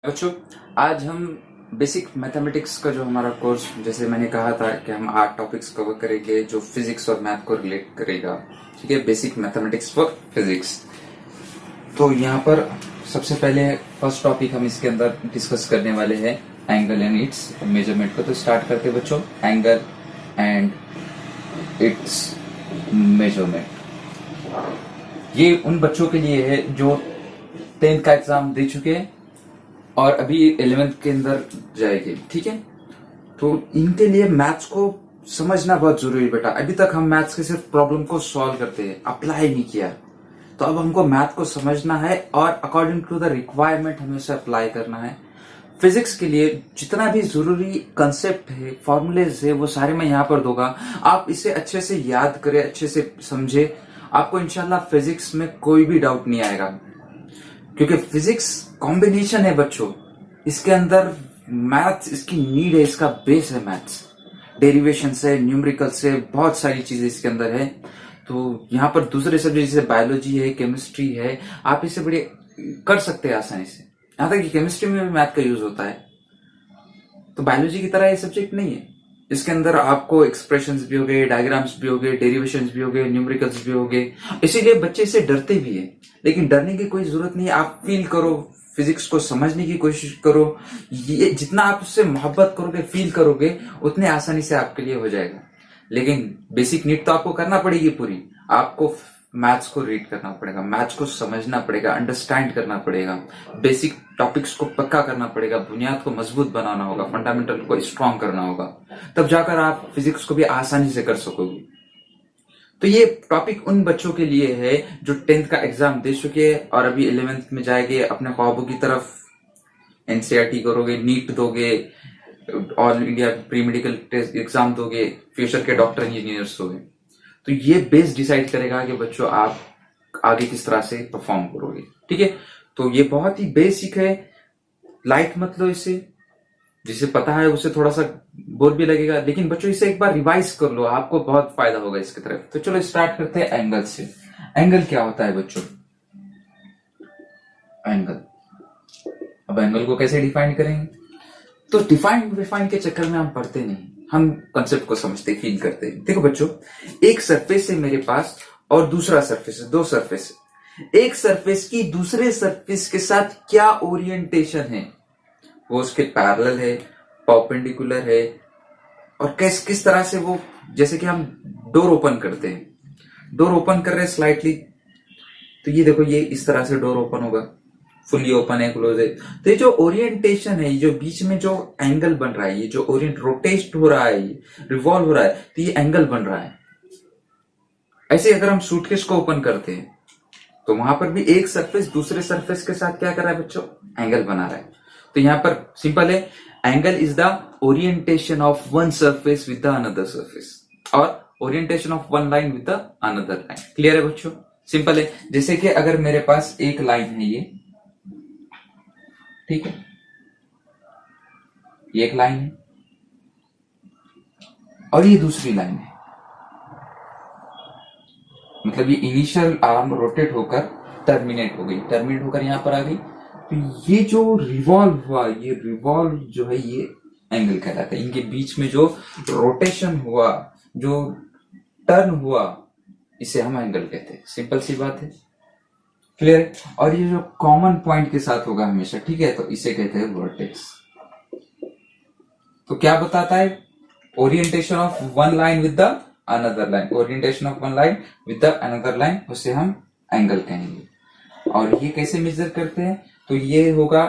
बच्चों, आज हम बेसिक मैथमेटिक्स का जो हमारा कोर्स, जैसे मैंने कहा था कि हम 8 टॉपिक्स कवर करेंगे जो फिजिक्स और मैथ को रिलेट करेगा। ठीक है, बेसिक मैथमेटिक्स फॉर फिजिक्स। तो यहाँ पर सबसे पहले फर्स्ट टॉपिक हम इसके अंदर डिस्कस करने वाले हैं एंगल एंड इट्स मेजरमेंट को। तो स्टार्ट करते हैं बच्चों, एंगल एंड इट्स मेजरमेंट। ये उन बच्चों के लिए है जो 10th का एग्जाम दे चुके हैं और अभी 11th के अंदर जाएंगे। ठीक है, तो इनके लिए मैथ्स को समझना बहुत जरूरी है बेटा। अभी तक हम मैथ्स के सिर्फ प्रॉब्लम को सॉल्व करते हैं, अप्लाई नहीं किया। तो अब हमको मैथ को समझना है और अकॉर्डिंग टू द रिक्वायरमेंट हमें उसे अप्लाई करना है। फिजिक्स के लिए जितना भी जरूरी कंसेप्ट है, फॉर्मूलेज है, वो सारे मैं यहाँ पर दूंगा। आप इसे अच्छे से याद करें, अच्छे से समझे, आपको इंशाल्लाह फिजिक्स में कोई भी डाउट नहीं आएगा। क्योंकि फिजिक्स कॉम्बिनेशन है बच्चों, इसके अंदर मैथ्स इसकी नीड है, इसका बेस है मैथ्स। डेरिवेशन से, न्यूमेरिकल से, बहुत सारी चीजें इसके अंदर है। तो यहाँ पर दूसरे सब्जेक्ट जैसे बायोलॉजी है, केमिस्ट्री है, आप इसे बड़े कर सकते हैं आसानी से। यहाँ तक कि केमिस्ट्री में भी मैथ का यूज होता है। तो बायोलॉजी की तरह ये सब्जेक्ट नहीं है। इसके अंदर आपको एक्सप्रेशंस भी हो गए, डायग्राम्स भी हो गए, डेरिवेशंस भी हो गए, न्यूमेरिकल्स भी हो गए। इसीलिए बच्चे इसे डरते भी है, लेकिन डरने की कोई जरूरत नहीं है। आप फील करो, फिजिक्स को समझने की कोशिश करो। ये जितना आप उससे मोहब्बत करोगे, फील करोगे, उतने आसानी से आपके लिए हो जाएगा। लेकिन बेसिक नीड तो आपको करना पड़ेगी पूरी। आपको मैथ्स को रीड करना पड़ेगा, मैथ्स को समझना पड़ेगा, अंडरस्टैंड करना पड़ेगा, बेसिक टॉपिक्स को पक्का करना पड़ेगा, बुनियाद को मजबूत बनाना होगा, फंडामेंटल को स्ट्रांग करना होगा। तब जाकर आप फिजिक्स को भी आसानी से कर सकोगे। तो ये टॉपिक उन बच्चों के लिए है जो 10th का एग्जाम दे चुके हैं और अभी 11th में जाएंगे अपने ख्वाबों की तरफ। एनसीईआरटी करोगे, नीट दोगे, all India pre medical test exam दोगे, फ्यूचर के डॉक्टर इंजीनियर्स होगे। तो ये बेस डिसाइड करेगा कि बच्चों आप आगे किस तरह से परफॉर्म करोगे। ठीक है, तो ये बहुत ही बेसिक है, लाइट मत लो इसे। जिसे पता है उसे थोड़ा सा बोर भी लगेगा, लेकिन बच्चों इसे एक बार रिवाइज कर लो, आपको बहुत फायदा होगा इसकी तरफ। तो चलो स्टार्ट करते हैं एंगल से। एंगल क्या होता है बच्चों? एंगल, अब एंगल को कैसे डिफाइन करेंगे? तो डिफाइन के चक्कर में हम पढ़ते नहीं, हम कंसेप्ट को समझते, फील करते हैं। देखो बच्चों, एक सरफेस है मेरे पास और दूसरा सरफेस है, दो सरफेस है। एक सरफेस की दूसरे सरफेस के साथ क्या ओरिएंटेशन है, वो उसके पैरेलल है, परपेंडिकुलर है, और किस तरह से वो, जैसे कि हम डोर ओपन करते हैं, डोर ओपन कर रहे हैं स्लाइटली, तो ये देखो, ये इस तरह से डोर ओपन होगा, फुली ओपन है, क्लोज है। तो ये जो ओरिएंटेशन है, ये जो बीच में जो एंगल बन रहा है, ये जो रोटेट हो रहा है, रिवॉल्व हो रहा है, तो ये एंगल बन रहा है। ऐसे अगर हम सूटकेस को ओपन करते हैं तो वहां पर भी एक सरफेस दूसरे सरफेस के साथ क्या कर रहा है बच्चों? एंगल बना रहा है। तो यहां पर सिंपल है, angle is the orientation of one surface with the another surface, और orientation of one line with the another line. Clear है बच्चों? सिंपल है। जैसे कि अगर मेरे पास एक लाइन है, ये ठीक है, ये एक लाइन है और ये दूसरी लाइन है, मतलब ये इनिशियल आर्म रोटेट होकर टर्मिनेट हो गई, टर्मिनेट होकर यहां पर आ गई। तो ये जो रिवॉल्व हुआ, ये रिवॉल्व जो है, ये एंगल कहलाता है। इनके बीच में जो रोटेशन हुआ, जो टर्न हुआ, इसे हम एंगल कहते हैं। सिंपल सी बात है, क्लियर? और ये जो कॉमन पॉइंट के साथ होगा हमेशा, ठीक है, तो इसे कहते हैं वर्टेक्स। तो क्या बताता है? Orientation of one line with the another line, orientation of one line with the another line, उसे हम एंगल कहेंगे। और ये कैसे मेजर करते हैं? तो ये होगा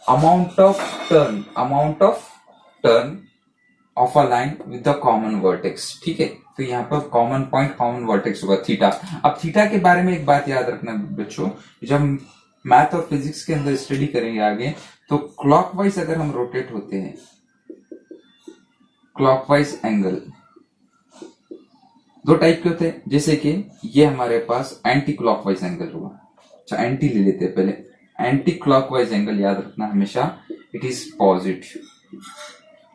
amount of turn, amount of turn of a line with the common vertex. ठीक है, तो यहाँ पर कॉमन पॉइंट, कॉमन वर्टेक्स होगा थीटा। अब थीटा के बारे में एक बात याद रखना बच्चों, जब मैथ और फिजिक्स के अंदर स्टडी करेंगे आगे, तो क्लॉकवाइज अगर हम रोटेट होते हैं, क्लॉकवाइज एंगल दो टाइप के होते हैं। जैसे कि ये हमारे पास एंटी क्लॉकवाइज एंगल हुआ। अच्छा, एंटी ले लेते हैं पहले। एंटी क्लॉकवाइज एंगल याद रखना हमेशा, इट इज पॉजिटिव,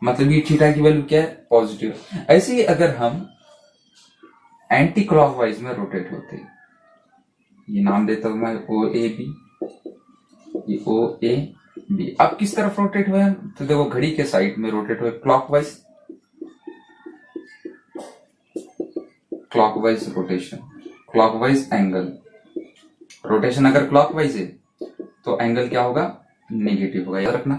मतलब ये थीटा की वैल्यू क्या है? पॉजिटिव। ऐसे ही अगर हम एंटी क्लॉकवाइज में रोटेट होते हैं, ये नाम देता हूं मैं ओ ए बी, ये ओ ए बी। अब किस तरफ रोटेट हुए हम, तो देखो घड़ी के साइड में रोटेट हुए clockwise, clockwise rotation, clockwise angle. Rotation अगर क्लॉकवाइज है तो एंगल क्या होगा, नेगेटिव होगा, याद रखना।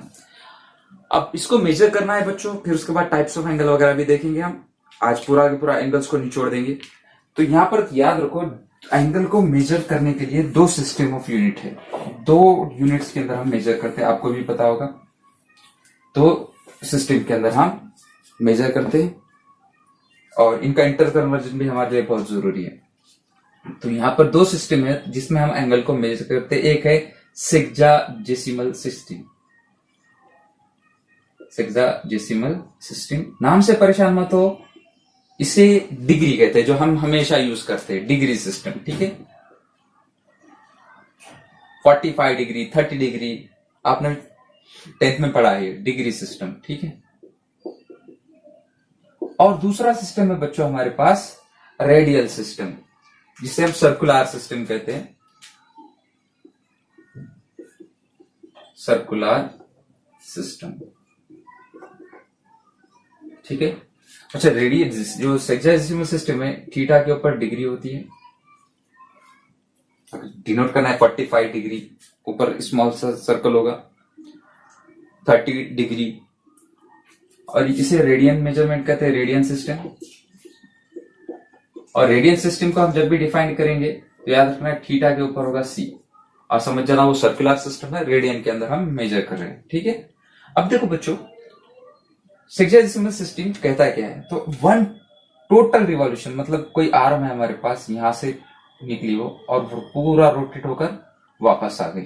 अब इसको मेजर करना है बच्चों, फिर उसके बाद टाइप्स ऑफ एंगल वगैरह भी देखेंगे हम। आज पूरा के पूरा एंगल्स को निचोड़ देंगे। तो यहां पर याद रखो, एंगल को मेजर करने के लिए दो सिस्टम ऑफ यूनिट है, दो यूनिट्स के अंदर हम मेजर करते हैं, आपको भी पता होगा। तो सिस्टम के अंदर हम मेजर करते हैं और इनका इंटर कन्वर्जन भी हमारे लिए बहुत जरूरी है। तो यहां पर दो सिस्टम है जिसमें हम एंगल को मेजर करते हैं। एक है सेक्साजेसिमल सिस्टम, सेक्साजेसिमल सिस्टम, नाम से परेशान मत हो, इसे डिग्री कहते हैं, जो हम हमेशा यूज करते हैं, डिग्री सिस्टम, ठीक है। 45 डिग्री, 30 डिग्री, आपने 10th में पढ़ा है डिग्री सिस्टम, ठीक है। और दूसरा सिस्टम है बच्चों हमारे पास रेडियल सिस्टम, जिसे हम सर्कुलर सिस्टम कहते हैं, सर्कुलर सिस्टम, ठीक है। अच्छा, रेडियल जो सेक्साजेसिमल सिस्टम है, थीटा के ऊपर डिग्री होती है, डिनोट करना है 45 डिग्री, ऊपर स्मॉल सा सर्कल होगा, 30 डिग्री, और इसे रेडियन मेजरमेंट कहते हैं, रेडियन सिस्टम। और रेडियन सिस्टम को हम जब भी डिफाइन करेंगे तो याद रखना है थीटा के ऊपर होगा सी, और समझ जाना वो सर्कुलर सिस्टम है, रेडियन के अंदर हम मेजर कर रहे हैं, ठीक है। अब देखो बच्चों, सेक्साजेसिमल सिस्टम कहता क्या है, तो वन टोटल रिवॉल्यूशन, मतलब कोई आर्म है हमारे पास, यहां से निकली वो और वो पूरा रोटेट होकर वापस आ गई,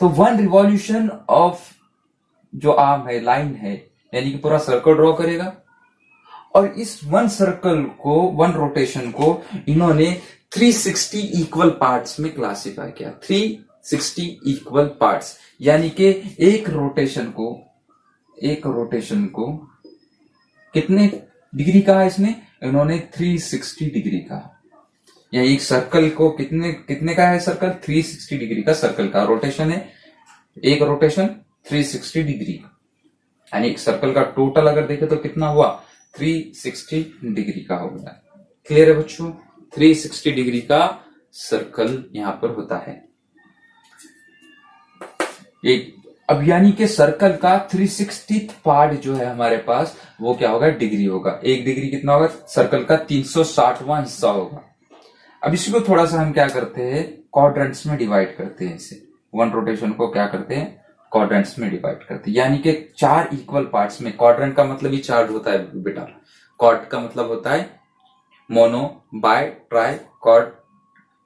तो वन रिवॉल्यूशन ऑफ जो आर्म है, लाइन है, यानी कि पूरा सर्कल ड्रॉ करेगा, और इस वन सर्कल को, वन रोटेशन को इन्होंने 360 इक्वल पार्ट्स में क्लासिफाई किया, 360 इक्वल पार्ट्स, यानी कि एक रोटेशन को कितने डिग्री का है इसने, इन्होंने 360 डिग्री का, या एक सर्कल को कितने का है सर्कल, 360 डिग्री का सर्कल का रोटेशन है, एक रोटेशन 360 डिग्री, यानी एक सर्कल का टोटल अगर देखे तो कितना हुआ, 360 डिग्री का हो गया। क्लियर है बच्चों, 360 डिग्री का सर्कल यहां पर होता है एक। अब यानी कि सर्कल का 360th पार्ट जो है हमारे पास, वो क्या होगा, डिग्री होगा। एक डिग्री कितना होगा, सर्कल का 360वां हिस्सा होगा। अब इसको थोड़ा सा हम क्या करते हैं, क्वाड्रेंट्स में डिवाइड करते हैं, इसे वन रोटेशन को क्या करते हैं, क्वाड्रेंट्स में डिवाइड करते हैं, यानी कि 4 इक्वल पार्ट्स में। क्वाड्रेंट का मतलब ही 4 होता है बेटा, क्वाड का मतलब होता है मोनो, बाय, ट्राई, क्वाड,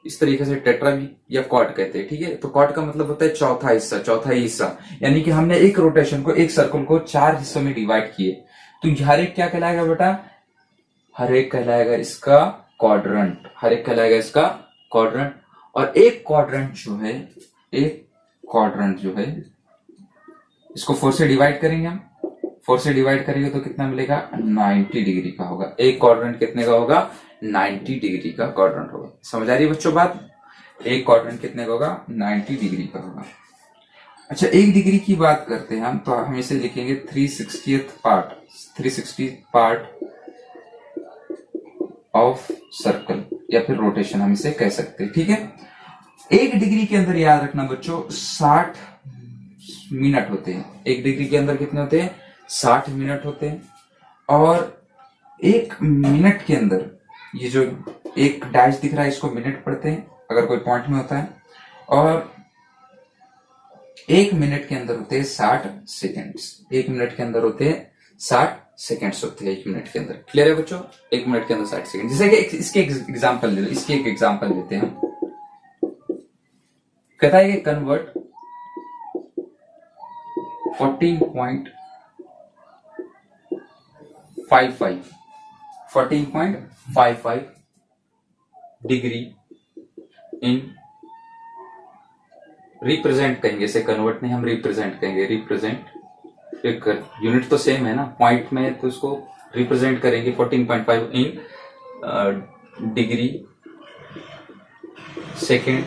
इस तरीके से टेट्रा भी या क्वाड कहते हैं, ठीक है। तो क्वाड का मतलब होता है चौथा हिस्सा, चौथा हिस्सा, यानी कि हमने एक रोटेशन को, एक सर्कल को 4 हिस्सों में डिवाइड किए, तो हर एक क्या कहलाएगा बेटा, हर एक कहलाएगा इसका क्वाड्रेंट, हर एक कहलाएगा इसका क्वाड्रेंट। और एक क्वाड्रेंट जो है इसको 4 से डिवाइड करेंगे हम, 4 से डिवाइड करेंगे तो कितना मिलेगा, 90 डिग्री का होगा। एक क्वाड्रेंट कितने का होगा, 90 डिग्री का क्वाड्रेंट होगा। समझ आ रही है बच्चों बात, एक क्वाड्रेंट कितने का होगा, 90 डिग्री का होगा। अच्छा, एक डिग्री की बात करते हैं हम, तो हम इसे लिखेंगे 360 पार्ट ऑफ सर्कल, या फिर रोटेशन हम इसे कह सकते हैं, ठीक है। एक डिग्री के अंदर याद रखना बच्चों 60 मिनट होते हैं। एक डिग्री के अंदर कितने होते हैं, 60 मिनट होते हैं। और एक मिनट के अंदर, ये जो एक डैश दिख रहा है इसको मिनट पढ़ते हैं अगर कोई पॉइंट में होता है, और एक मिनट के अंदर होते हैं 60 सेकेंड्स। एक मिनट के अंदर होते हैं 60 सेकेंड्स होते हैं एक मिनट के अंदर। क्लियर है बच्चों, एक मिनट के अंदर 60 सेकेंड। जैसे कि इसके एग्जांपल ले लो, इसके एक एग्जांपल लेते हैं। कहता है कि कन्वर्ट 14.55 डिग्री इन, रिप्रेजेंट कहेंगे इसे, कन्वर्ट नहीं, हम रिप्रेजेंट कहेंगे। रिप्रेजेंट, यूनिट तो सेम है ना, पॉइंट में तो उसको रिप्रेजेंट करेंगे 14.5 in degree second,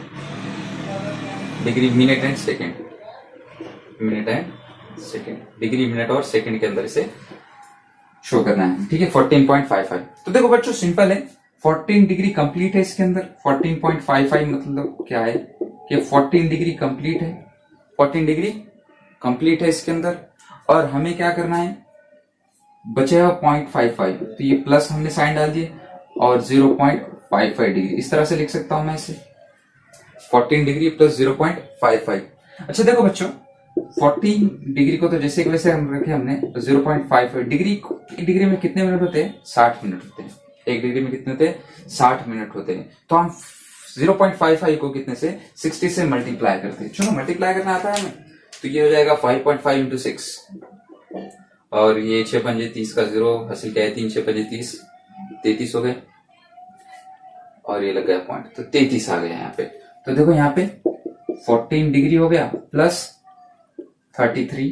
degree minute and second, minute and second, degree minute और सेकेंड के अंदर इसे शो करना है, ठीक है। 14.55। तो देखो बच्चों सिंपल है, 14 डिग्री कंप्लीट है इसके अंदर। 14.55 मतलब क्या है कि 14 डिग्री कंप्लीट है, 14 डिग्री कंप्लीट है इसके अंदर। और हमें क्या करना है, बचेगा 0.55, तो ये प्लस हमने साइन डाल दिए और 0.55 डिग्री, इस तरह से लिख सकता हूं मैं इसे, 14 डिग्री प्लस 0.55। अच्छा देखो बच्चों 14 डिग्री को तो जैसे कि वैसे हम रखे हमने, तो 0.55 डिग्री, एक डिग्री में कितने मिनट होते हैं, 60 मिनट होते हैं। एक डिग्री में कितने होते हैं, 60 मिनट होते हैं। तो हम 0.55 को कितने से, 60 से मल्टीप्लाई करते हैं। चलो मल्टीप्लाई करना आता है हमें, तो ये हो जाएगा 5.5 इंटू 6, और ये 6 पंजे 30 का 0 हासिल क्या है, 3 6 पंजे 30, 33 हो गए, और ये लग गया पॉइंट, तो 33 आ गया यहाँ पे। तो देखो यहाँ पे 14 डिग्री हो गया प्लस 33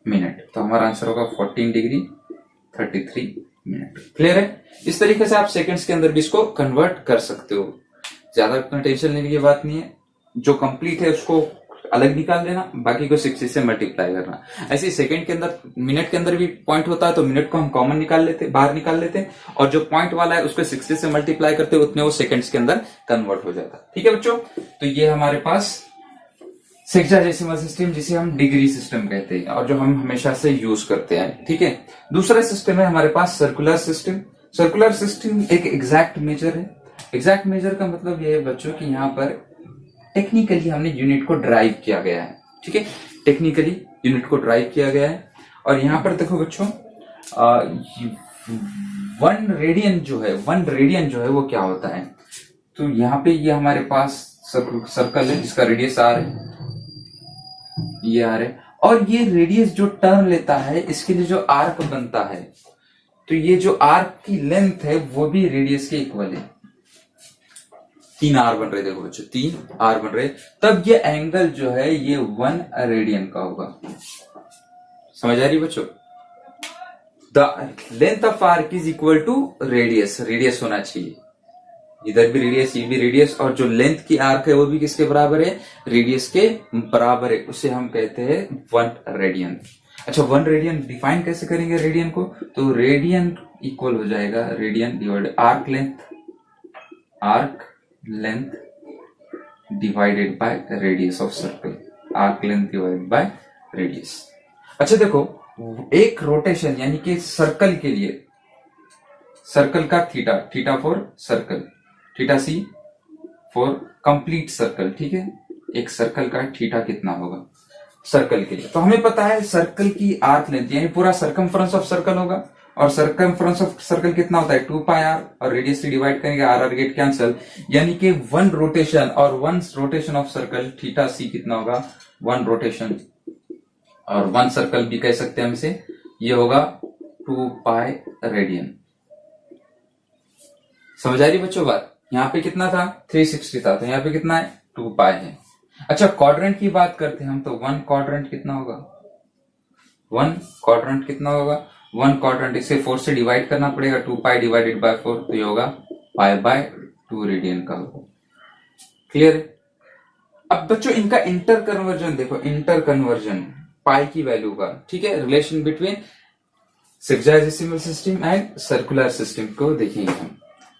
मिनट, तो हमारा आंसर होगा 14 डिग्री 33 मिनट। क्लियर है? इस तरीके से आप सेकंड्स के अंदर भी इसको कन्वर्ट कर सकते हो, ज्यादा टेंशन लेने की बात नहीं है। जो कंप्लीट है उसको अलग निकाल देना, बाकी को 60 से मल्टीप्लाई करना। ऐसे सेकंड के अंदर, मिनट के अंदर भी पॉइंट होता है, तो मिनट को हम कॉमन निकाल लेते, बाहर निकाल लेते हैं, और जो पॉइंट वाला है उसको 60 से मल्टीप्लाई करते उतने वो सेकंड्स के अंदर कन्वर्ट हो जाता है। ठीक है बच्चों, तो ये हमारे पास सेक्साडेसिमल सिस्टम, जिसे हम डिग्री सिस्टम कहते हैं और जो हम हमेशा से यूज करते हैं। ठीक है, दूसरा सिस्टम है हमारे पास सर्कुलर सिस्टम। सर्कुलर सिस्टम एक एग्जैक्ट मेजर है। एग्जैक्ट मेजर का मतलब यह है बच्चों कि यहाँ पर टेक्निकली हमने यूनिट को ड्राइव किया गया है। ठीक है, टेक्निकली यूनिट को ड्राइव किया गया है। और यहाँ पर देखो बच्चों, 1 रेडियन जो है वो क्या होता है, तो यहाँ पे ये हमारे पास सर्कल है जिसका रेडियस आर है, ये आर है, और ये रेडियस जो टर्न लेता है इसके लिए जो आर्क बनता है, तो ये जो आर्क की लेंथ है वो भी रेडियस के इक्वल है। 3 आर बन रहे, देखो बच्चों 3 आर बन रहे, तब ये एंगल जो है ये 1 रेडियन का होगा। समझ आ रही बच्चों? The length of arc is equal to radius, radius होना चाहिए, इधर भी रेडियस ये भी रेडियस, और जो लेंथ की आर्क है वो भी किसके बराबर है, रेडियस के बराबर है, उसे हम कहते हैं 1 रेडियन। अच्छा 1 रेडियन डिफाइन कैसे करेंगे रेडियन को, तो रेडियन इक्वल हो जाएगा radian divided arc length divided by radius of circle, arc length divided by radius. अच्छा देखो, एक रोटेशन यानी कि सर्कल के लिए, सर्कल का theta for circle, theta C for complete circle. ठीक है, एक सर्कल का थीटा कितना होगा सर्कल के लिए, तो हमें पता है सर्कल की आर्क लेंथ यानी पूरा सर्कमफ्रेंस ऑफ सर्कल होगा, और सर्कमफ्रेंस ऑफ सर्कल कितना होता है 2 पाई आर, और रेडियस से डिवाइड करेंगे आर गेट कैंसल, यानी कि 1 रोटेशन, और 1 रोटेशन ऑफ सर्कल थीटा सी कितना होगा 1 रोटेशन, और 1 सर्कल भी कह सकते हैं हम इसे, ये होगा 2 पाई रेडियन। समझ आ रही बच्चों बात? यहाँ पे कितना था 360 था, तो यहाँ पे कितना है 2 पाई है। अच्छा क्वाड्रेंट की बात करते हैं हम, तो 1 क्वाड्रेंट कितना होगा, 1 क्वाड्रेंट कितना होगा, 1 क्वाड्रेंट इसे 4 से डिवाइड करना पड़ेगा, 2 पाई डिवाइडेड बाय 4, तो ये होगा पाई बाय 2 रेडियन का होगा। क्लियर? अब बच्चों इनका इंटर कन्वर्जन देखो, इंटर कन्वर्जन पाई की वैल्यू का, ठीक है, relation between sexagesimal system and circular system को देखेंगे हम।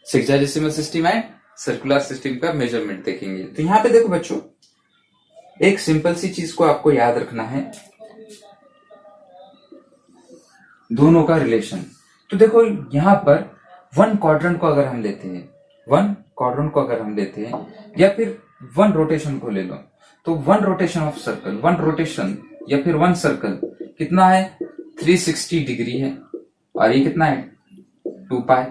Sexagesimal system and circular system का मेजरमेंट देखेंगे। तो यहां पे देखो बच्चों, एक सिंपल सी चीज को आपको याद रखना है, दोनों का रिलेशन। तो देखो यहां पर 1 क्वाड्रेंट को अगर हम लेते हैं, 1 क्वाड्रेंट को अगर हम लेते हैं, या फिर 1 रोटेशन को ले लो, तो 1 रोटेशन ऑफ सर्कल, 1 रोटेशन या फिर 1 सर्कल कितना है 360 डिग्री है, और ये कितना है 2 पाई,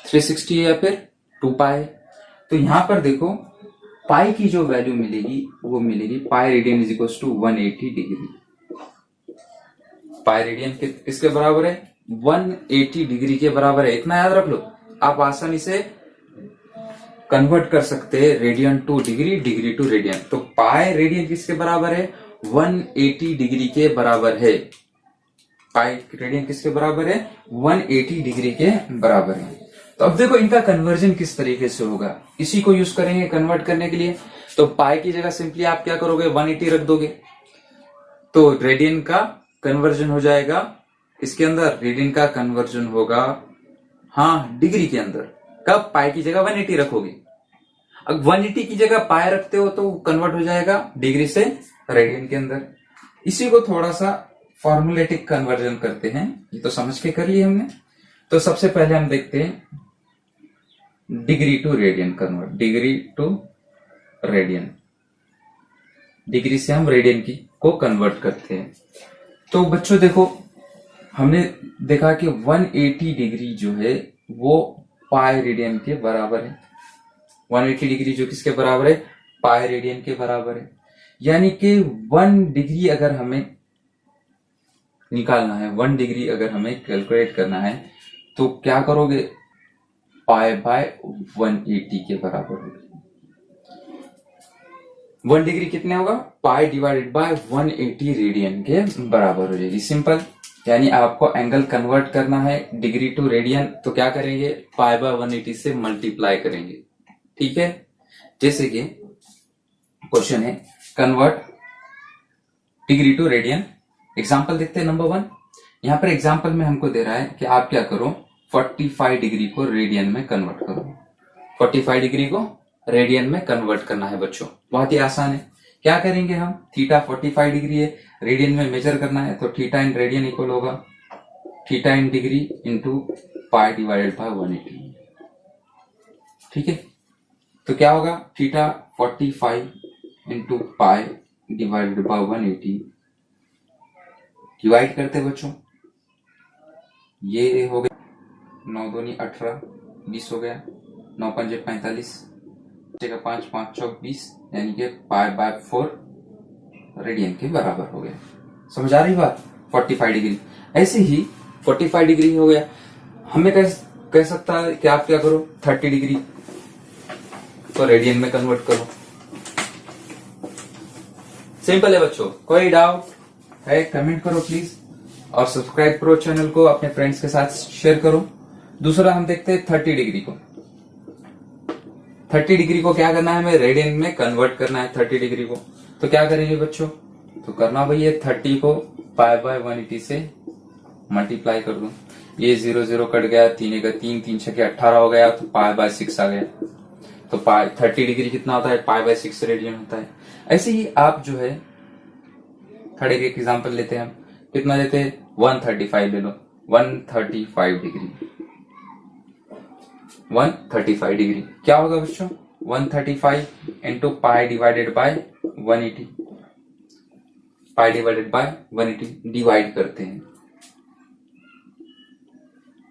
360 या फिर 2 पाई। तो यहां पर देखो पाई की जो वैल्यू मिलेगी वो मिलेगी pi radian is equal to 180 degree. Pi radian किसके बराबर है 180 डिग्री के बराबर है, इतना याद रख लो। आप आसानी से कन्वर्ट कर सकते हैं radian to degree, degree to radian. तो पाई रेडियन किसके बराबर है 180 डिग्री के बराबर है। पाई रेडियन किसके बराबर है 180 डिग्री के बराबर है। तो अब देखो इनका कन्वर्जन किस तरीके से होगा, इसी को यूज करेंगे कन्वर्ट करने के लिए। तो पाई की जगह सिंपली आप क्या करोगे 180 रख दोगे, तो रेडियन का कन्वर्जन हो जाएगा इसके अंदर, रेडियन का कन्वर्जन होगा हाँ डिग्री के अंदर। कब? पाई की जगह 180 रखोगे। अब 180 की जगह पाई रखते हो तो कन्वर्ट हो जाएगा डिग्री से रेडियन के अंदर। इसी को थोड़ा सा फॉर्मुलेटिक कन्वर्जन करते हैं, ये तो समझ के कर लिए हमने। तो सबसे पहले हम देखते हैं degree to radian convert, degree to radian, degree से हम रेडियन की को कन्वर्ट करते हैं। तो बच्चों देखो, हमने देखा कि 180 डिग्री जो है वो पाई रेडियन के बराबर है। 180 डिग्री जो किसके बराबर है? पाई रेडियन के बराबर है। यानी कि 1 डिग्री अगर हमें निकालना है, 1 डिग्री अगर हमें कैलकुलेट करना है तो क्या करोगे? पाई बाय 180 के बराबर होगी। 1 डिग्री कितने होगा? पाई डिवाइडेड बाय 180 रेडियन के बराबर हो जाएगी। सिंपल। यानी आपको एंगल कन्वर्ट करना है डिग्री टू रेडियन, तो क्या करेंगे? पाई बाय 180 से मल्टीप्लाई करेंगे। ठीक है, जैसे कि क्वेश्चन है convert degree to radian. Example देखते हैं नंबर 1। यहां पर एग्जांपल में हमको दे रहा है कि आप क्या करो, 45 डिग्री को रेडियन में कन्वर्ट करो। 45 डिग्री को रेडियन में कन्वर्ट करना है बच्चों, बहुत ही आसान है। क्या करेंगे हम? थीटा 45 डिग्री है, रेडियन में मेजर करना है, तो थीटा इन रेडियन इक्वल होगा theta in degree into pi divided by 180। ठीक है, तो क्या होगा? Theta 45 into pi divided by 180। Divide करते बच्चों, ये हो गया 9 दूनी 18, 20 हो गया, 9 पंजे 45, 5 5 चौक 20, यानी कि पाई बाय 4 रेडियन के बराबर हो गया। समझ आ रही बात? 45 डिग्री। ऐसे ही 45 डिग्री हो गया, हमें कह सकता है कि आप क्या करो, 30 डिग्री तो रेडियन में कन्वर्ट करो। सिंपल है बच्चों। कोई डाउट है कमेंट करो प्लीज, और सब्सक्राइब करो चैनल को, अपने फ्रेंड्स के साथ शेयर करो। दूसरा हम देखते हैं 30 डिग्री को। 30 डिग्री को क्या करना है? हमें रेडियन में कन्वर्ट करना है 30 डिग्री को। तो क्या करेंगे बच्चों? तो करना भैया 30 को पाई बाय 180 से मल्टीप्लाई कर दो। ये 0 0 कट गया, 3 का 3, 3 6 18 हो गया, तो पाई बाय 6 आ गया। तो पाई 30 डिग्री कितना होता है? पाई बाय 6 रेडियन होता है। ऐसे ही आप जो है थर्ड एक एग्जांपल लेते हैं हम, कितना लेते हैं? 135 ले लो। 135 डिग्री, 135 डिग्री क्या होगा बच्चों? 135 into pi divided by 180, pi divided by 180 divide करते हैं।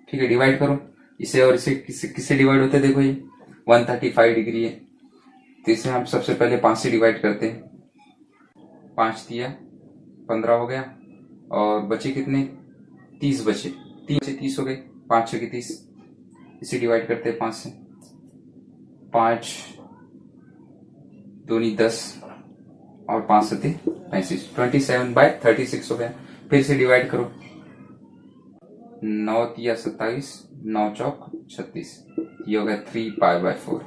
ठीक है, डिवाइड करो इसे और इसे, किससे डिवाइड होते हैं? देखो ये 135 डिग्री है, तो इसे हम सबसे पहले 5 से डिवाइड करते हैं। 5 दिया 15 हो गया, और बचे कितने? 30 बचे, 3 से 30 हो गए, 5 6 30, इसे डिवाइड करते हैं 5 से। 5 दूनी 10 और 5 सते 35, 27 बाय 36 हो गया। फिर से डिवाइड करो, 9 तिया 27, 9 चौक 36, ये हो गया 3 पाई बाय 4।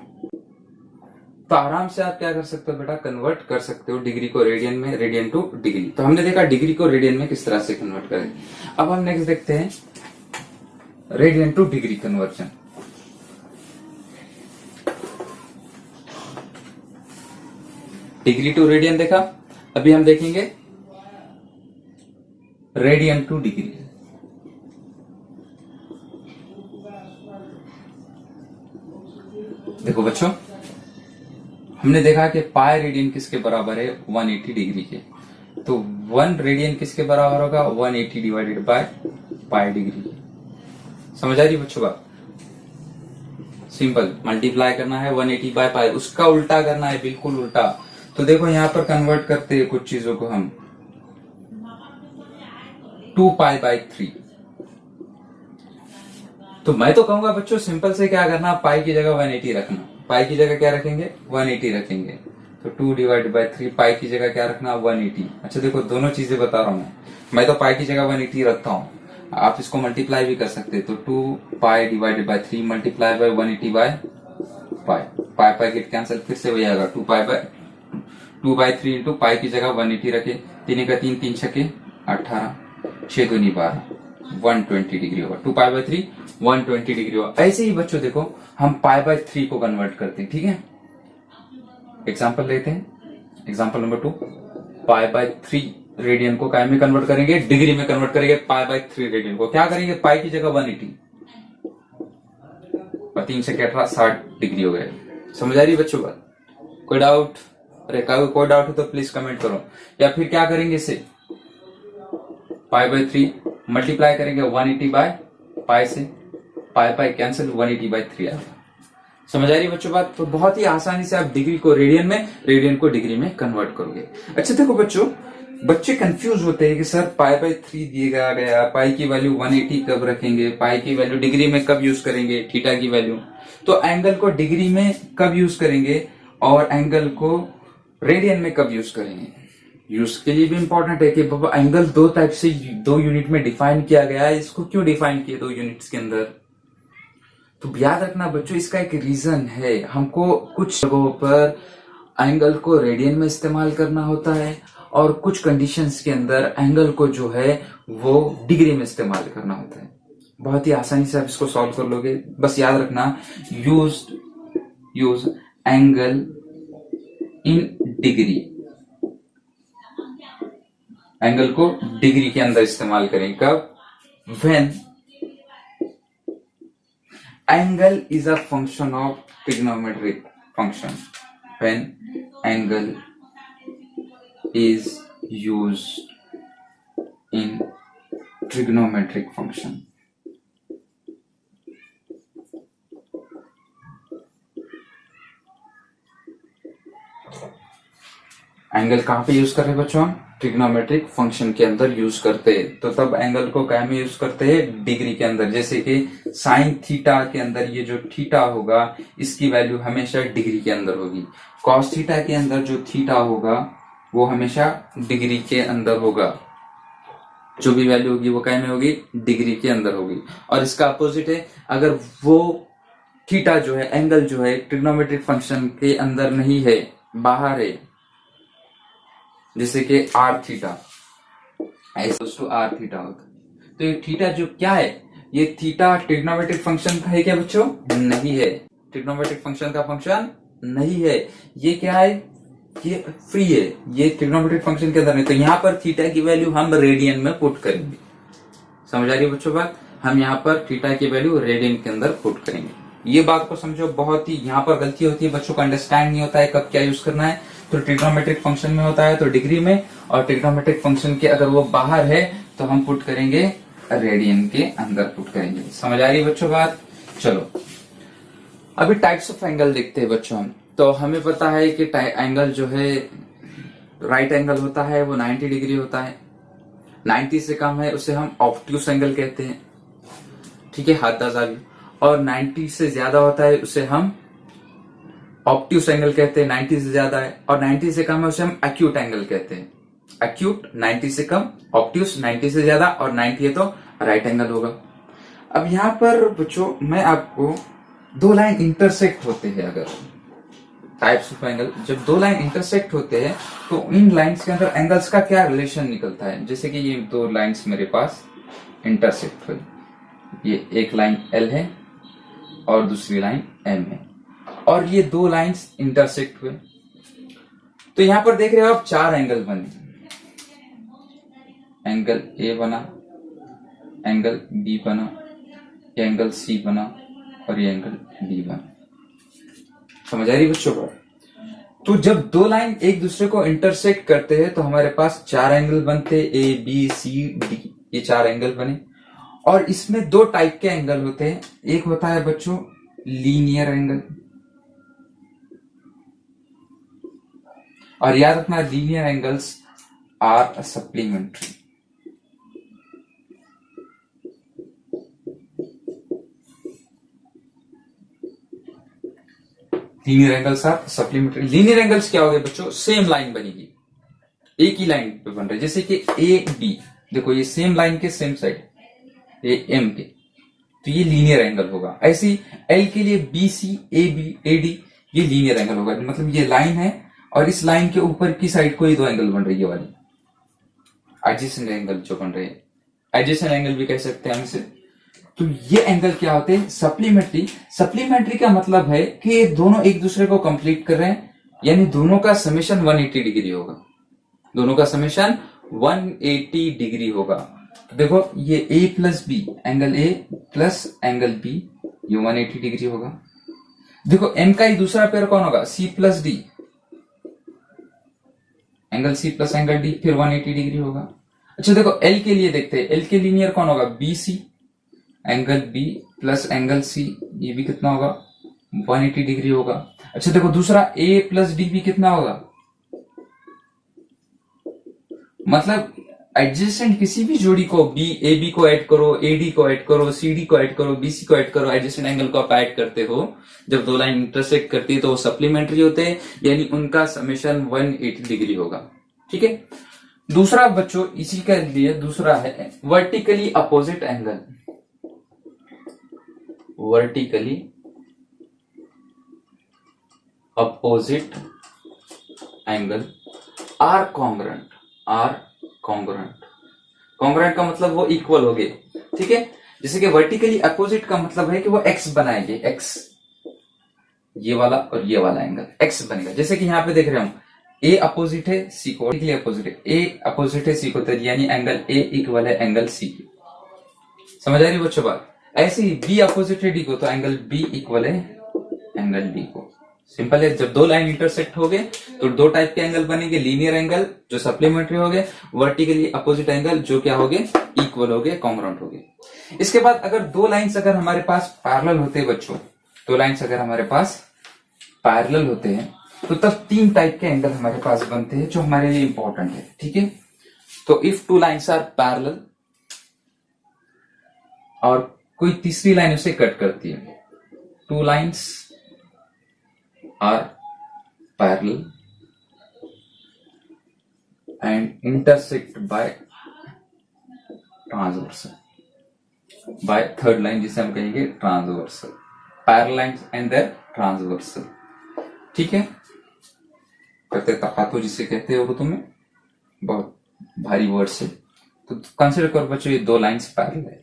तो आराम से आप क्या कर सकते हो बेटा? कन्वर्ट कर सकते हो डिग्री को रेडियन में, रेडियन टू डिग्री। तो हमने देखा डिग्री को रेडियन में किस तरह से कन्वर्ट करें। अब हम नेक्स्ट देखते हैं radian to degree conversion. Degree to radian देखा, अभी हम देखेंगे रेडियन टू डिग्री। देखो बच्चों, हमने देखा कि पाई रेडियन किसके बराबर है? 180 डिग्री के। तो 1 रेडियन किसके बराबर होगा? 180 डिवाइडेड बाय पाई डिग्री। समझ आ रही बच्चों बात? सिंपल, मल्टीप्लाई करना है 180 बाय पाई, उसका उल्टा करना है, बिल्कुल उल्टा। तो देखो यहां पर कन्वर्ट करते हैं कुछ चीजों को हम, 2 पाई बाय 3। तो मैं तो कहूंगा बच्चों सिंपल से क्या करना, पाई की जगह 180 रखना। पाई की जगह क्या रखेंगे? 180 रखेंगे। तो 2 डिवाइड बाय 3, पाई की जगह क्या रखना? 180। अच्छा देखो, दोनों चीजें बता रहा हूं मैं तो पाई की जगह 180 रखता हूं, आप इसको मल्टीप्लाई भी कर सकते हैं। तो 2 पाई divided by 3 multiply by 180 by pi, pi get cancel, फिर से वही आएगा 2 बाय 3 इंटू पाई की जगह 180 रखे, तीन का 3, 3 छके 18, 6 दूनी 12, 120 डिग्री होगा। 2π/3 120 डिग्री होगा। ऐसे ही बच्चों देखो हम π/3 को कन्वर्ट करते हैं, ठीक है। एग्जाम्पल लेते हैं, एग्जाम्पल नंबर 2, π/3 रेडियन को काय में कन्वर्ट करेंगे, डिग्री में कन्वर्ट करेंगे। π/3 रेडियन को क्या करेंगे, पाई की जगह 180 और 3 छके 18, 60 डिग्री हो गए। समझ आ रही बच्चों बात? कोई डाउट? अरे कोई डाउट हो तो प्लीज कमेंट करो। या फिर क्या करेंगे, इसे π/3 मल्टीप्लाई करेंगे 180 बाय पाई से, पाई कैंसिल, 180/3 आएगा। समझ आ रही बच्चों बात? तो बहुत ही आसानी से आप डिग्री को रेडियन में, रेडियन को डिग्री में कन्वर्ट करोगे। अच्छा देखो बच्चों, बच्चे कंफ्यूज होते हैं कि सर π/3 दिया गया, पाई की वैल्यू 180 कब रखेंगे, पाई की वैल्यू डिग्री में कब यूज करेंगे, थीटा की वैल्यू, तो एंगल को डिग्री में कब यूज करेंगे और एंगल को रेडियन में कब यूज करेंगे। यूज के लिए भी इंपॉर्टेंट है कि बाबा एंगल दो टाइप से, 2 यूनिट में डिफाइन किया गया है, इसको क्यों डिफाइन किया 2 यूनिट्स के अंदर। तो याद रखना बच्चों, इसका एक रीजन है, हमको कुछ जगहों पर एंगल को रेडियन में इस्तेमाल करना होता है और कुछ कंडीशंस के अंदर एंगल को जो है वो डिग्री में इस्तेमाल करना होता है। बहुत ही आसानी से आप इसको सॉल्व कर लोगे। बस याद रखना, use angle in degree, angle को डिग्री के अंदर इस्तेमाल करें कब, when angle is a function of trigonometric function, when angle is used in trigonometric function। Angle कहां पे यूज कर रहे हैं बच्चों, हम ट्रिग्नोमेट्रिक फंक्शन के अंदर यूज करते हैं। तो तब एंगल को क्या में यूज करते हैं, डिग्री के अंदर। जैसे कि साइन थीटा के अंदर ये जो थीटा होगा इसकी वैल्यू हमेशा डिग्री के अंदर होगी। कॉस थीटा के अंदर जो थीटा होगा वो हमेशा डिग्री के अंदर होगा। जो भी वैल्यू होगी वो क्या में होगी, डिग्री के अंदर होगी। और इसका अपोजिट है, अगर वो थीटा जो है, एंगल जो है ट्रिग्नोमेट्रिक फंक्शन के अंदर नहीं है, बाहर है, जैसे कि आर थीटा, आर थीटा होता है, तो ये थीटा जो क्या है, ये थीटा ट्रिग्नोमेट्रिक फंक्शन का है क्या बच्चों, नहीं है। ट्रिग्नोमेट्रिक फंक्शन का फंक्शन नहीं है। ये क्या है, ये फ्री है, ये ट्रिग्नोमेट्रिक फंक्शन के अंदर नहीं। तो यहाँ पर थीटा की वैल्यू हम रेडियन में पुट करेंगे। समझ आ रही है बच्चों बात? हम यहाँ पर थीटा की वैल्यू रेडियन के अंदर पुट करेंगे। ये बात को समझो, बहुत ही यहाँ पर गलती होती है, बच्चों को अंडरस्टैंड नहीं होता है कब क्या यूज करना है। तो ट्रिग्नोमेट्रिक फंक्शन में होता है तो डिग्री में, और ट्रिग्नोमेट्रिक फंक्शन के अगर वो बाहर है तो हम पुट करेंगे रेडियन के अंदर पुट करेंगे। समझ आ रही है बच्चों बात? चलो अभी टाइप्स ऑफ एंगल देखते हैं बच्चों हम। तो हमें पता है कि एंगल जो है, राइट एंगल होता है वो 90 डिग्री होता है। 90 से कम है उसे हम ऑब्ट्यूस एंगल कहते हैं, ठीक है, हाथ भी। और 90 से ज्यादा होता है उसे हम ऑब्ट्यूस एंगल कहते हैं। 90 से ज्यादा है और 90 से कम है उसे हम एक्यूट एंगल कहते हैं। एक्यूट 90 से कम, ऑब्ट्यूस 90 से ज्यादा, और 90 है तो राइट एंगल होगा। अब यहां पर बच्चों मैं आपको 2 लाइन इंटरसेक्ट होते हैं, अगर टाइप्स ऑफ एंगल, जब 2 लाइन इंटरसेक्ट होते हैं तो इन लाइंस के अंदर एंगल्स का क्या रिलेशन निकलता है। जैसे कि ये 2 लाइंस मेरे पास इंटरसेक्ट हुई, ये एक लाइन L है और दूसरी लाइन M है, और ये 2 लाइंस इंटरसेक्ट हुए। तो यहां पर देख रहे हो आप 4 एंगल बने, एंगल A बना, एंगल B बना, ये एंगल C बना और ये एंगल D बना। समझ आ रही बच्चों को? तो जब 2 लाइन एक दूसरे को इंटरसेक्ट करते हैं तो हमारे पास 4 एंगल बनते, A B C D, ये 4 एंगल बने। और इसमें 2 टाइप के एंगल होते हैं। एक होता है बच्चों लीनियर एंगल, और याद रखना linear angles are supplementary. Linear angles are supplementary. Linear angles क्या हो गए बच्चों, सेम लाइन बनेगी, एक ही लाइन पे बन रहा है। जैसे कि ए बी, देखो ये सेम लाइन के सेम साइड, ए एम के, तो ये लीनियर एंगल होगा। ऐसी एल के लिए B C A B A D, ये लीनियर एंगल होगा। मतलब ये लाइन है और इस लाइन के ऊपर की साइड को ये 2 एंगल बन रही है वाली, एडजेसेंट एंगल जो बन रहे हैं, एडजेसेंट एंगल भी कह सकते हैं हम इसे। तो ये एंगल क्या होते हैं? सप्लीमेंट्री। सप्लीमेंट्री का मतलब है कि ये दोनों एक दूसरे को कंप्लीट कर रहे हैं, यानी दोनों का समेशन 180 डिग्री होगा, दोनों का समेशन 180 डिग्री होगा। तो देखो ये A plus B, angle A plus angle B, ये 180 डिग्री होगा। देखो एम का ही दूसरा पेयर कौन होगा? C plus D, angle C plus angle D, फिर 180 डिग्री होगा। अच्छा देखो एल के लिए देखते हैं, एल के लीनियर कौन होगा? B C, angle B plus angle C, ये भी कितना होगा? 180 डिग्री होगा। अच्छा देखो दूसरा ए प्लस डी भी कितना होगा? मतलब एडजेसेंट किसी भी जोड़ी को बी ए बी को ऐड करो, ए डी को ऐड करो, सी डी को ऐड करो, बी सी को ऐड करो, एडजेसेंट एंगल को आप ऐड करते हो, जब दो लाइन इंटरसेक्ट करती है तो वो सप्लीमेंट्री होते हैं, यानी उनका समेशन 180 डिग्री होगा। ठीक है। दूसरा बच्चों इसी के लिए दूसरा है vertically opposite angle. Vertically opposite angle are congruent. Are congruent, congruent का मतलब वो इक्वल हो गए। ठीक है। जैसे कि वर्टिकली अपोजिट का मतलब है कि वो एक्स बनाएंगे, एक्स, ये वाला और ये वाला एंगल एक्स बनेगा। जैसे कि यहाँ पे देख रहे हम ए अपोजिट है सी को, वर्टिकली अपोजिट है, ए अपोजिट है सी को, यानी एंगल ए इक्वल है एंगल सी की। समझ आ रही बच्चों बात? ऐसे ही बी अपोजिट है डी को, तो एंगल बी इक्वल है एंगल डी को। सिंपल है। जब दो लाइन इंटरसेक्ट हो गए तो दो टाइप के एंगल बनेंगे, लीनियर एंगल जो सप्लीमेंट्री हो गए, वर्टिकली अपोजिट एंगल जो क्या हो गए? इक्वल हो गए, कॉन्ग्रुएंट हो गए। इसके बाद अगर दो लाइंस अगर हमारे पास पैरेलल होते हैं बच्चों, दो लाइंस अगर हमारे पास पैरेलल होते हैं तो तब तीन टाइप के एंगल हमारे पास बनते हैं जो हमारे लिए इंपॉर्टेंट है। ठीक है। तो if two lines are parallel और कोई तीसरी लाइन उसे कट करती है, two lines are parallel and intersect by transversal, by third line जिसे हम कहेंगे transversal, parallel lines and their transversal। ठीक है। करते तकातो जिसे कहते हो तुम्हें, बहुत भारी वर्ड से, तो कंसिडर करो बच्चों ये दो लाइंस पैरेलल है,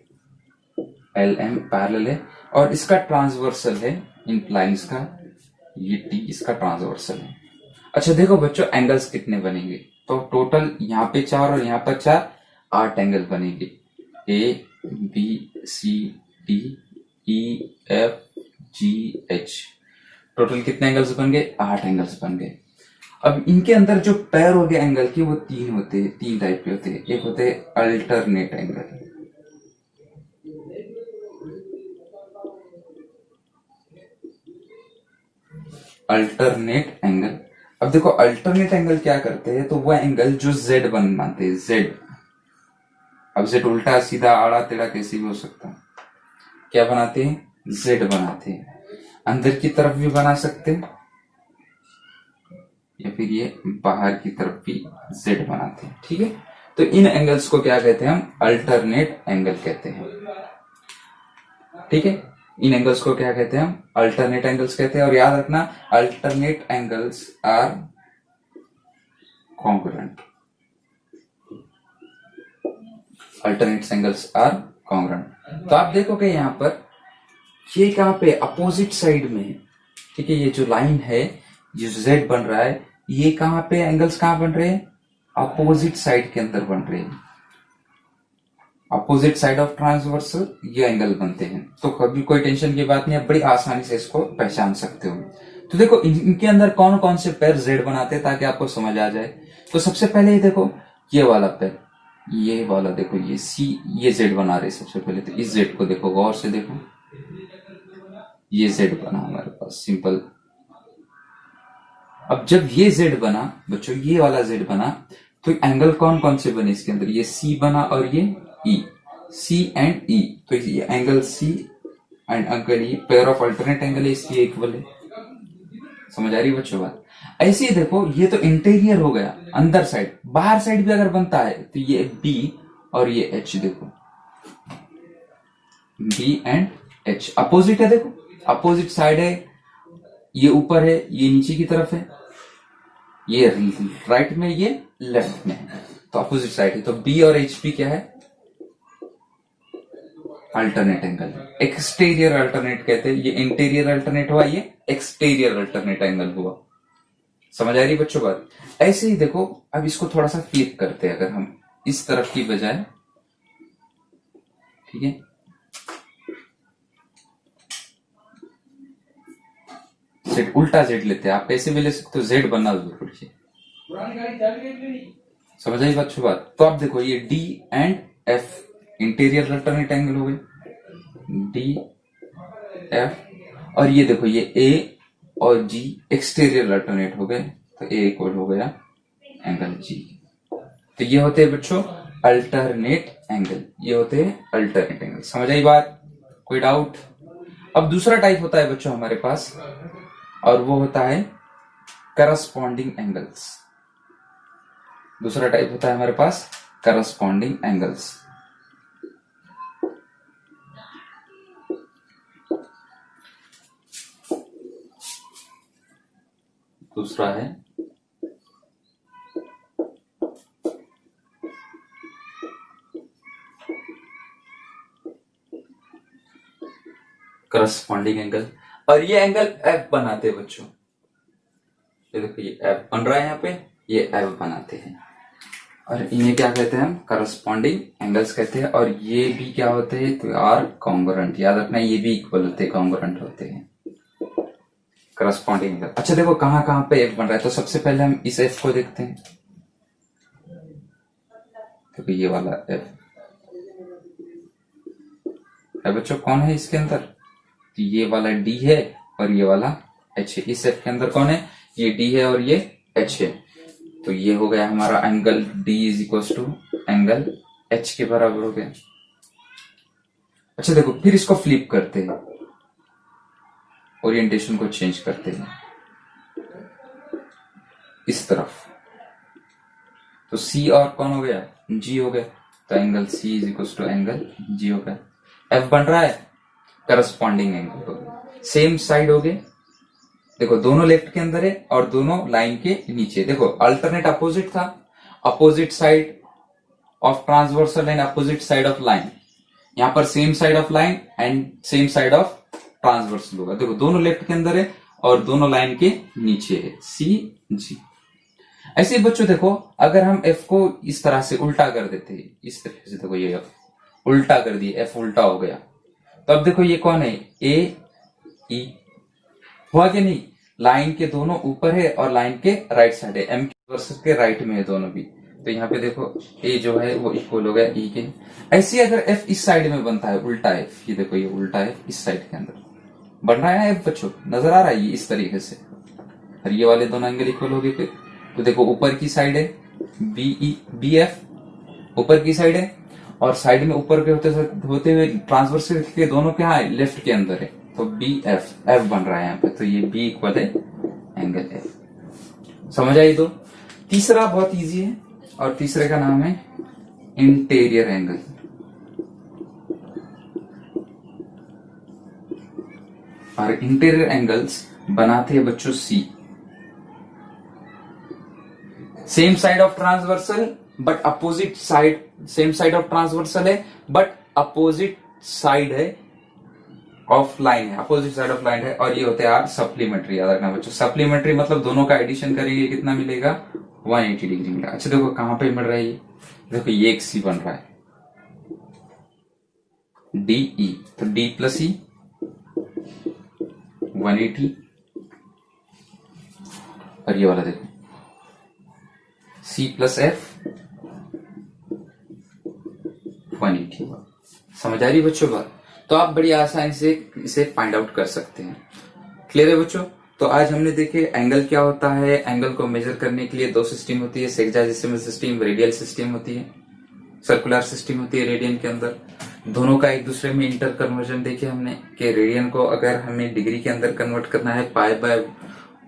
एल एम पैरेलल है और इसका ट्रांसवर्सल है इन लाइंस का, ये टी इसका ट्रांसवर्सल है। अच्छा देखो बच्चों एंगल्स कितने बनेंगे? तो टोटल यहाँ पे 4 और यहाँ पर 4, 8 एंगल बनेंगे। A B C D E F G H, total कितने एंगल्स बन गए? 8 एंगल्स बन गए। अब इनके अंदर जो पैर हो गए एंगल के वो तीन होते हैं, तीन टाइप के होते हैं। एक होते हैं अल्टरनेट एंगल, अल्टरनेट एंगल। अब देखो अल्टरनेट एंगल क्या करते हैं? तो वो एंगल जो जेड बनाते हैं, जेड। अब जेड उल्टा सीधा आड़ा टेढ़ा कैसे भी हो सकता है, क्या बनाते हैं? जेड बनाते हैं। अंदर की तरफ भी बना सकते हैं या फिर ये बाहर की तरफ भी जेड बनाते हैं। ठीक है। तो इन एंगल्स को क्या कहते हैं? हम अल्टरनेट एंगल कहते हैं। ठीक है। इन एंगल्स को क्या कहते हैं? हम अल्टरनेट एंगल्स कहते हैं। और याद रखना alternate angles are congruent, alternate angles are congruent. तो आप देखोगे यहां पर ये कहां पे? अपोजिट साइड में है। ठीक है। ये जो लाइन है, जो जेड बन रहा है, ये कहां पे एंगल्स कहां बन रहे हैं? अपोजिट साइड के अंदर बन रहे हैं, अपोजिट साइड ऑफ ट्रांसवर्सल ये एंगल बनते हैं। तो कभी कोई टेंशन की बात नहीं, आप बड़ी आसानी से इसको पहचान सकते हो। तो देखो इनके अंदर कौन कौन से पैर जेड बनाते हैं ताकि आपको समझ आ जाए। तो सबसे पहले ये देखो ये वाला पैर, ये वाला देखो, ये सी, ये जेड बना रहे सबसे पहले। तो इस जेड को देखो, गौर से देखो, ये जेड बना हमारे पास, सिंपल। अब जब ये जेड बना बच्चों, ये वाला जेड बना, तो एंगल कौन कौन से बने इसके अंदर? ये सी बना और ये ई, सी एंड ई। तो ये angle C and angle E pair of alternate angle है, इसलिए इक्वल है। समझ आ रही है बच्चों बात? ऐसे ही देखो ये तो इंटीरियर हो गया, अंदर साइड। बाहर साइड भी अगर बनता है तो ये बी और ये एच, देखो बी एंड एच अपोजिट है। देखो अपोजिट साइड है, ये ऊपर है, ये नीचे की तरफ है, ये राइट में, ये लेफ्ट में है। तो अपोजिट साइड है, तो बी और एच पी क्या है, अल्टरनेट एंगल। एक्सटीरियर अल्टरनेट कहते हैं, ये इंटीरियर अल्टरनेट हुआ, ये एक्सटीरियर अल्टरनेट एंगल हुआ। समझ आ रही बच्चों बात? ऐसे ही देखो, अब इसको थोड़ा सा फ्लिप करते हैं, अगर हम इस तरफ की बजाय, ठीक है, जेड उल्टा जेड लेते हैं, आप कैसे भी ले सकते हो, जेड बनना जरूरी है। समझ आई बच्चों बात? तो आप देखो ये D and F interior alternate angle हो गए, डी एफ, और ये देखो ये ए और जी एक्सटीरियर अल्टरनेट हो गए, तो ए इक्वल हो गया एंगल जी। तो ये होते हैं बच्चों अल्टरनेट एंगल, ये होते हैं अल्टरनेट एंगल। समझ आई बात? कोई डाउट? अब दूसरा टाइप होता है बच्चों हमारे पास, और वो होता है करस्पॉन्डिंग एंगल्स। दूसरा टाइप होता है हमारे पास करस्पॉन्डिंग एंगल्स। दूसरा है करस्पॉन्डिंग एंगल, और ये एंगल एफ बनाते हैं बच्चों। ये देखो ये एफ बन रहा है, यहाँ पे ये एफ बनाते हैं, और इन्हें क्या कहते हैं हम, करस्पॉन्डिंग एंगल्स कहते हैं। और ये भी क्या होते हैं, तो आर कॉन्ग्रुएंट, याद रखना ये भी इक्वल होते हैं, कॉन्ग्रुएंट होते हैं करस्पॉन्डिंग एंगल। अच्छा देखो कहां कहां पे एफ बन रहा है, तो सबसे पहले हम इस एफ को देखते हैं, क्योंकि ये वाला एफ है बच्चों, कौन है इसके अंदर, तो ये वाला डी है और ये वाला एच है। इस एफ के अंदर कौन है, ये डी है और ये एच है, तो ये हो गया हमारा angle D is equal to angle H के बराबर हो गया। अच्छा देखो फिर इसको फ्लिप करते हैं, ओरिएंटेशन को चेंज करते हैं इस तरफ, तो सी और कौन हो गया, जी हो गया, तो angle C is equal to angle G हो गया। एफ बन रहा है, करस्पॉन्डिंग एंगल हो गया, सेम साइड हो गए, देखो दोनों लेफ्ट के अंदर है और दोनों लाइन के नीचे। देखो अल्टरनेट अपोजिट था, opposite side of transversal and opposite side of line, यहां पर same side of line and same side of transversal होगा। देखो दोनों लेफ्ट के अंदर है और दोनों लाइन के नीचे है, सी जी। ऐसे बच्चों देखो अगर हम एफ को इस तरह से उल्टा कर देते हैं, इस तरीके से, देखो ये उल्टा कर दिए, एफ उल्टा हो गया, तो अब देखो ये कौन है, ए ई हुआ कि नहीं, लाइन के दोनों ऊपर है और लाइन के राइट साइड है, एम के वर्सेस के राइट में है दोनों भी, तो यहाँ पे देखो ए जो है वो इक्वल हो गया ई के। ऐसे अगर एफ इस साइड में बनता है, उल्टा एफ, ये देखो ये उल्टा एफ इस साइड के अंदर बन रहा है एफ बच्चों, नजर आ रहा है ये इस तरीके से, और ये वाले दोनों एंगल इक्वल हो गए। फिर तो देखो ऊपर की साइड है बी एफ, ऊपर की साइड है, और साइड में ऊपर के होते हुए ट्रांसवर्सल के दोनों क्या है, लेफ्ट के अंदर है, तो बी एफ, एफ बन रहा है यहाँ पे, तो ये बी इक्वल है एंगल एफ। समझ आई? तो तीसरा बहुत इजी है, और तीसरे का नाम है इंटीरियर एंगल। और इंटीरियर एंगल्स बनाते हैं बच्चों C, same side of transversal but opposite side, same side of transversal है बट अपोजिट साइड है ऑफ लाइन है, अपोजिट साइड ऑफ लाइन है, और ये होते हैं सप्लीमेंट्री। याद रखना बच्चों, सप्लीमेंट्री मतलब दोनों का एडिशन करेंगे कितना मिलेगा, 180 डिग्री मिलेगा। अच्छा देखो कहां पे मिल रहा है ये, देखो ये एक सी बन रहा है, डी ई, तो डी प्लस ई 180, और ये वाला देखो सी प्लस एफ 180। समझ आ रही बच्चों बात? तो आप बड़ी आसानी से इसे फाइंड आउट कर सकते हैं। क्लियर है बच्चों? तो आज हमने देखे एंगल क्या होता है, एंगल को मेजर करने के लिए दो सिस्टम होती है, सेक्साडेसिमल सिस्टम, रेडियल सिस्टम होती है, सर्कुलर सिस्टम होती है रेडियन के अंदर। दोनों का एक दूसरे में इंटर कन्वर्जन देखे हमने कि रेडियन को अगर हमें डिग्री के अंदर कन्वर्ट करना है, पाई बाय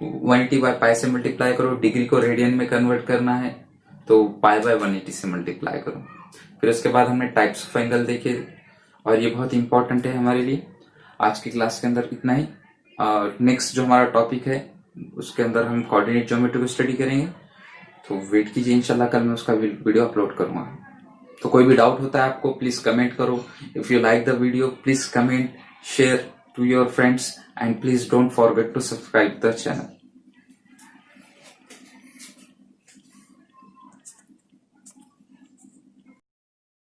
180 बाय पाई से मल्टीप्लाई करो, डिग्री को रेडियन में कन्वर्ट करना है तो पाई बाय 180 से मल्टीप्लाई करो। फिर उसके बाद हमने टाइप्स ऑफ एंगल देखे, और ये बहुत इंपॉर्टेंट है हमारे लिए। आज की क्लास के अंदर इतना ही, और नेक्स्ट जो हमारा टॉपिक है उसके अंदर हम कोऑर्डिनेट ज्योमेट्री को स्टडी करेंगे। तो वेट कीजिए, इंशाल्लाह कल मैं उसका वीडियो अपलोड करूंगा। तो कोई भी डाउट होता है आपको, प्लीज कमेंट करो। If you like the video, please comment, share to your friends, and please don't forget to subscribe the channel.